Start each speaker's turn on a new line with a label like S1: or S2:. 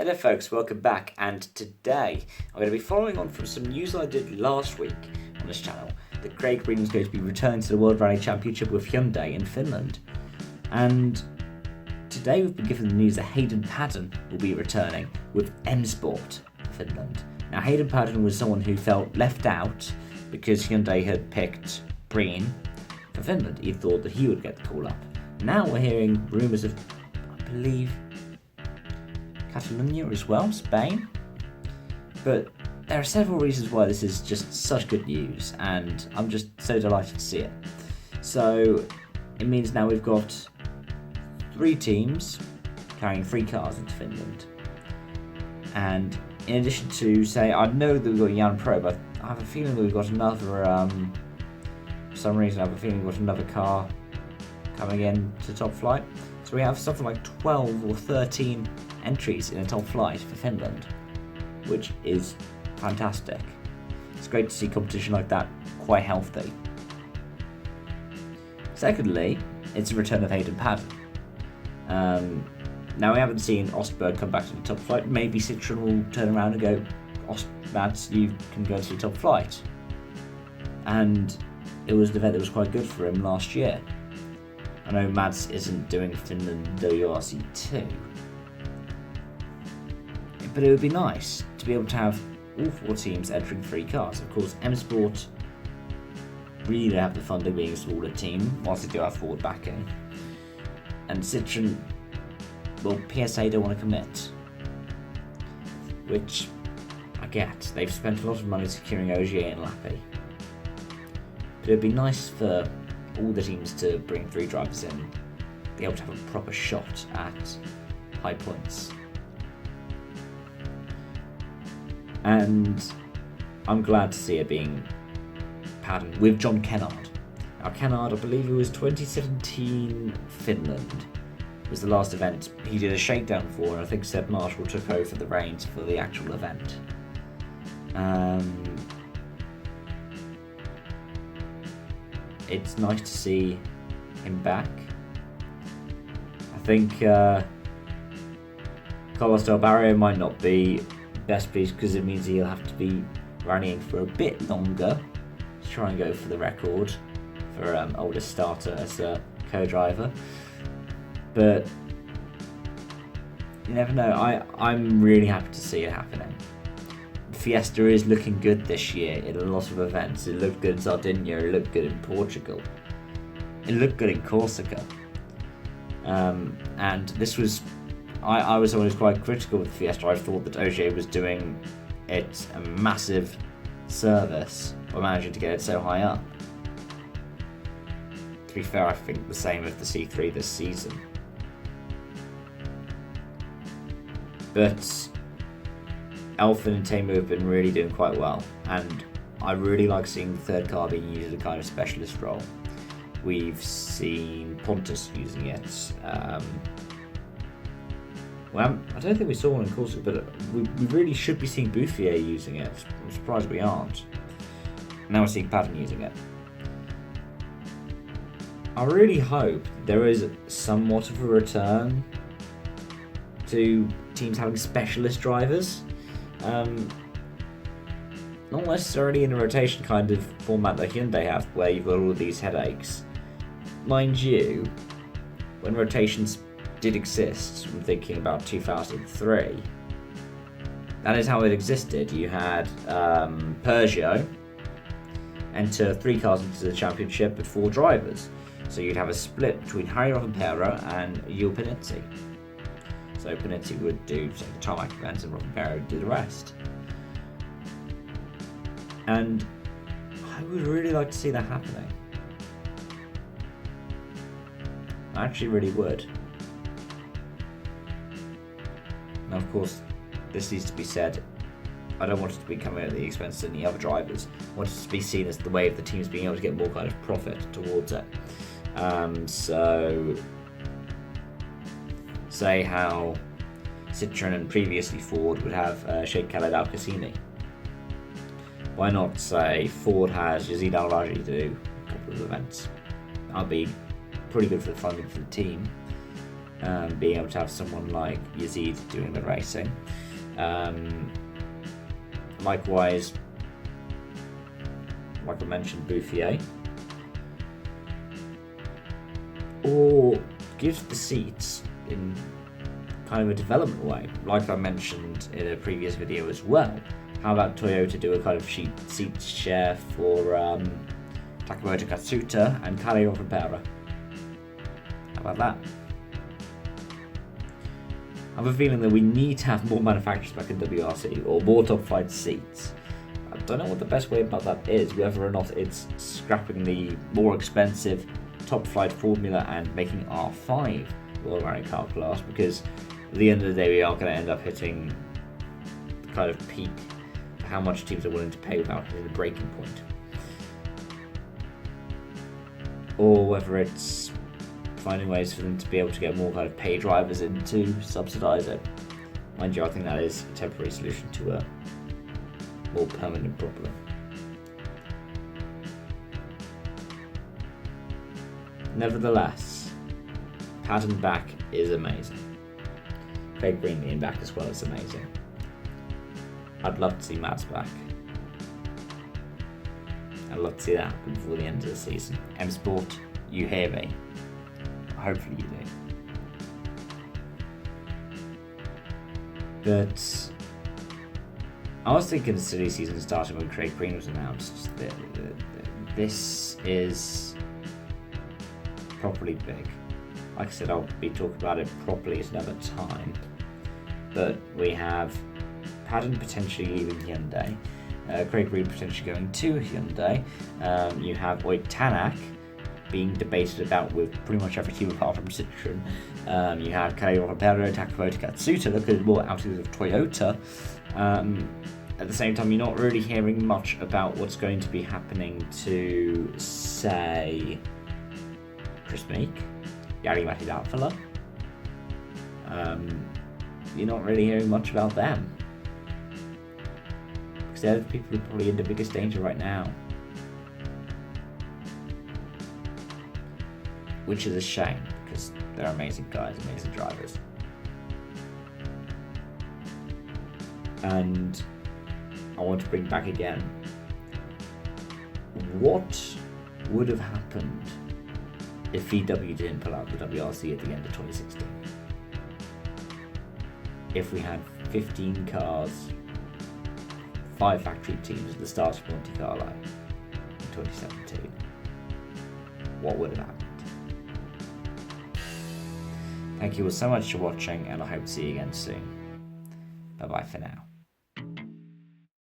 S1: Hello folks, welcome back, and today I'm going to be following on from some news I did last week on this channel that Craig Breen is going to be returning to the World Rally Championship with Hyundai in Finland. And today we've been given the news that Hayden Paddon will be returning with M Sport Finland. Now Hayden Paddon was someone who felt left out because Hyundai had picked Breen for Finland. He thought that he would get the call up. Now we're hearing rumours of, I believe, Catalonia as well, Spain. But there are several reasons why this is just such good news, and I'm just so delighted to see it. So it means now we've got 3 teams carrying 3 cars into Finland. And in addition to, say, I know that we've got Jan Pro, but I have a feeling that we've got another, for some reason I have a feeling we've got another car coming in to top flight. So we have something like 12 or 13 entries in a top flight for Finland, which is fantastic. It's great to see competition like that quite healthy. Secondly, it's a return of Hayden Paddon. Now we haven't seen Ostberg come back to the top flight. Maybe Citroen will turn around and go, Mads, you can go to the top flight. And it was an event that was quite good for him last year. I know Mads isn't doing Finland WRC 2, but it would be nice to be able to have all 4 teams entering 3 cars. Of course, M Sport really don't have the funding being a smaller team, whilst they do have forward backing. And Citroen, well, PSA don't want to commit, which I get. They've spent a lot of money securing Ogier and Lappi. But it would be nice for all the teams to bring 3 drivers in, be able to have a proper shot at high points. And I'm glad to see it being Paddon with John Kennard. Now Kennard, I believe it was 2017 Finland, was the last event he did a shakedown for, and I think Seb Marshall took over the reins for the actual event. It's nice to see him back. I think Carlos Del Barrio might not be best pleased because it means he'll have to be rallying for a bit longer to try and go for the record for oldest starter as a co-driver. But you never know. I'm really happy to see it happening. Fiesta is looking good this year in a lot of events. It looked good in Sardinia, it looked good in Portugal, it looked good in Corsica. And this was, I was always quite critical with Fiesta. I thought that Ogier was doing it a massive service by managing to get it so high up. To be fair, I think the same with the C3 this season. But Elfin and Tamu have been really doing quite well, and I really like seeing the third car being used as a kind of specialist role. We've seen Pontus using it. Well, I don't think we saw one in Corsica, but we really should be seeing Bouffier using it. I'm surprised we aren't. Now we're seeing Paddon using it. I really hope there is somewhat of a return to teams having specialist drivers. Not necessarily in a rotation kind of format like Hyundai have, where you've got all of these headaches. Mind you, when rotations did exist, I'm thinking about 2003, that is how it existed. You had Peugeot enter 3 cars into the championship with 4 drivers. So you'd have a split between Harry Rovanperä and Jules Panizzi. So Panizzi would do the tarmac events and Rovanperä would do the rest. And I would really like to see that happening. I actually really would. Now, of course, this needs to be said. I don't want it to be coming at the expense of any other drivers. I want it to be seen as the way of the teams being able to get more kind of profit towards it. So, say how Citroen and previously Ford would have Sheikh Khaled Al Qassimi. Why not say Ford has Yazid Al Raji do a couple of events? That'd be pretty good for the funding for the team. being able to have someone like Yazid doing the racing. Likewise, like I mentioned, Bouffier. Or gives the seats in kind of a development way, like I mentioned in a previous video as well. How about Toyota do a kind of seat share for Takamoto Katsuta and Kale Rivera? How about that? I have a feeling that we need to have more manufacturers back in WRC, or more top flight seats. I don't know what the best way about that is, whether or not it's scrapping the more expensive top flight formula and making R5 World Rally Car class, because at the end of the day we are going to end up hitting the kind of peak for how much teams are willing to pay without hitting the breaking point. Or whether it's finding ways for them to be able to get more kind of pay drivers in to subsidise it. Mind you, I think that is a temporary solution to a more permanent problem. Nevertheless, Paddon back is amazing. Craig Breen being back as well is amazing. I'd love to see Mads back. I'd love to see that happen before the end of the season. M-Sport, you hear me. Hopefully you do. But I was thinking the silly season started when Craig Breen was announced. This is properly big. Like I said, I'll be talking about it properly at another time. But we have Paddon potentially leaving Hyundai, Craig Breen potentially going to Hyundai. You have Oid Tanak being debated about with pretty much every team apart from Citroen. You have Kale Rivera, Takamoto Katsuta looking more out of Toyota. At the same time, you're not really hearing much about what's going to be happening to, say, Chris Meek, Jari-Matti Latvala. You're not really hearing much about them, because they're the people who are probably in the biggest danger right now. Which is a shame, because they're amazing guys, amazing drivers. And I want to bring back again, what would have happened if VW didn't pull out the WRC at the end of 2016? If we had 15 cars, 5 factory teams at the start of Monte Carlo in 2017, what would have happened? Thank you all so much for watching, and I hope to see you again soon. Bye bye for now.